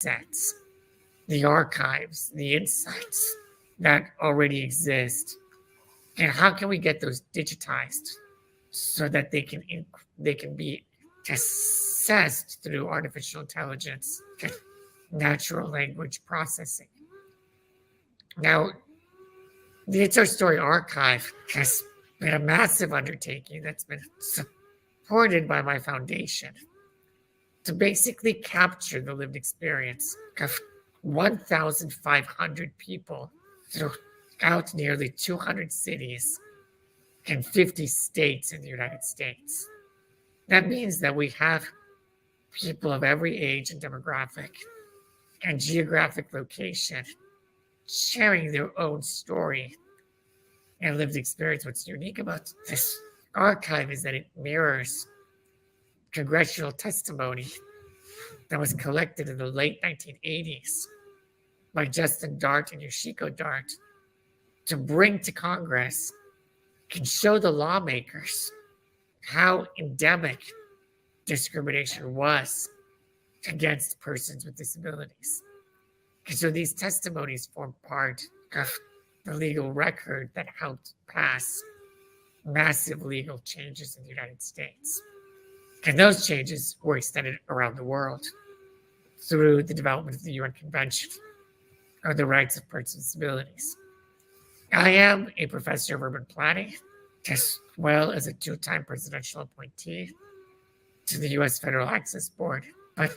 sets, the archives, the insights that already exist, and how can we get those digitized so that they can be assessed through artificial intelligence, natural language processing. Now, the It's Our Story archive has been a massive undertaking that's been supported by my foundation to basically capture the lived experience of 1,500 people throughout nearly 200 cities and 50 states in the United States. That means that we have people of every age and demographic and geographic location sharing their own story and lived experience. What's unique about this archive is that it mirrors congressional testimony that was collected in the late 1980s by Justin Dart and Yoshiko Dart to bring to Congress and show the lawmakers how endemic discrimination was against persons with disabilities. And so these testimonies form part of the legal record that helped pass massive legal changes in the United States. And those changes were extended around the world through the development of the UN Convention on the Rights of Persons with Disabilities. I am a professor of urban planning, as well as a two-time presidential appointee to the U.S. Federal Access Board. But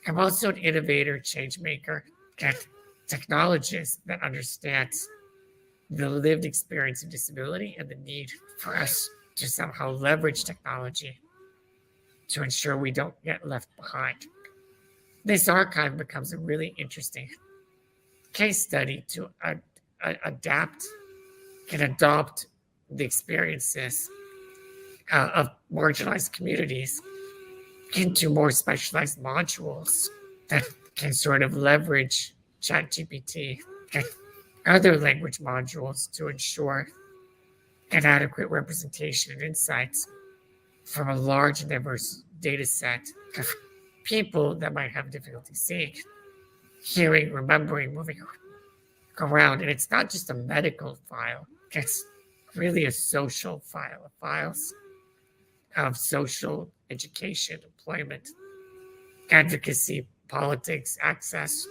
I'm also an innovator, change maker, and technologist that understands the lived experience of disability and the need for us to somehow leverage technology to ensure we don't get left behind. This archive becomes a really interesting case study to adapt and adopt the experiences of marginalized communities into more specialized modules that can sort of leverage ChatGPT and other language modules to ensure an adequate representation and insights from a large and diverse data set of people that might have difficulty seeing, hearing, remembering, moving around. And it's not just a medical file, it's really a social file of files of social, education, employment, advocacy, politics, access,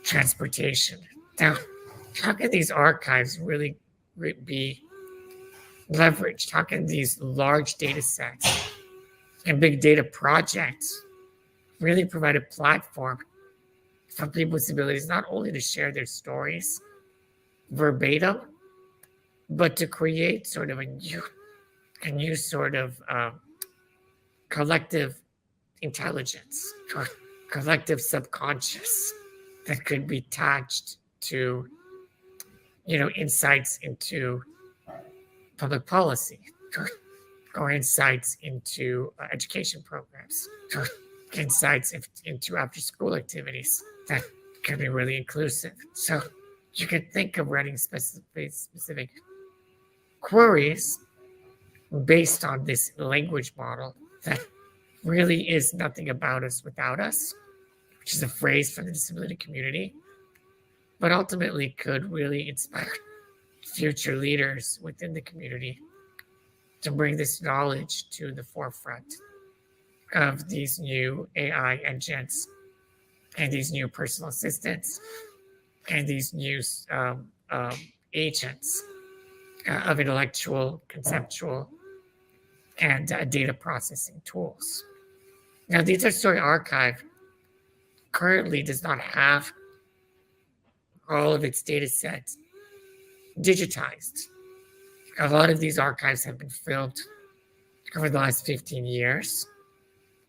transportation. Now, how can these archives really be leveraged? How can these large data sets and big data projects really provide a platform for people with disabilities not only to share their stories verbatim, but to create sort of a new sort of collective intelligence or collective subconscious that could be attached to, insights into public policy or insights into education programs or insights into after-school activities that can be really inclusive. So you can think of running specific queries based on this language model that really is nothing about us without us, which is a phrase from the disability community, but ultimately could really inspire future leaders within the community to bring this knowledge to the forefront of these new AI engines and these new personal assistants and these new agents of intellectual, conceptual, and data processing tools. Now, the It's Our Story archive currently does not have all of its data sets digitized. A lot of these archives have been filmed over the last 15 years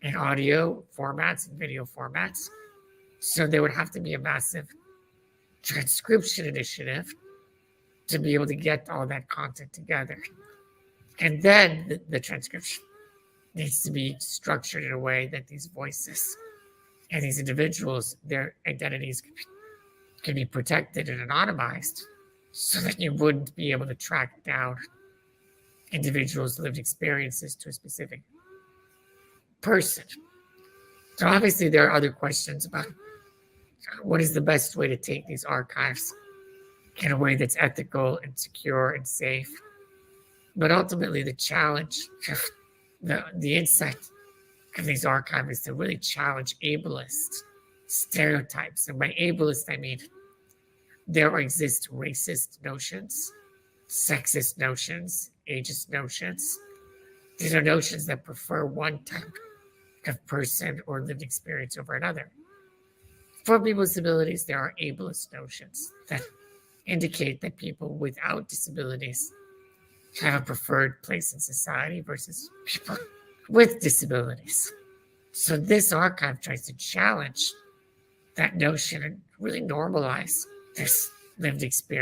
in audio formats and video formats. So there would have to be a massive transcription initiative to be able to get all that content together. And then the transcription needs to be structured in a way that these voices and these individuals, their identities can be protected and anonymized so that you wouldn't be able to track down individuals' lived experiences to a specific person. So obviously there are other questions about what is the best way to take these archives in a way that's ethical and secure and safe. But ultimately, the challenge, the insight of these archives is to really challenge ableist stereotypes. And by ableist, I mean there exist racist notions, sexist notions, ageist notions. These are notions that prefer one type of person or lived experience over another. For people with disabilities, there are ableist notions that indicate that people without disabilities have a preferred place in society versus people with disabilities. So this archive tries to challenge that notion and really normalize this lived experience.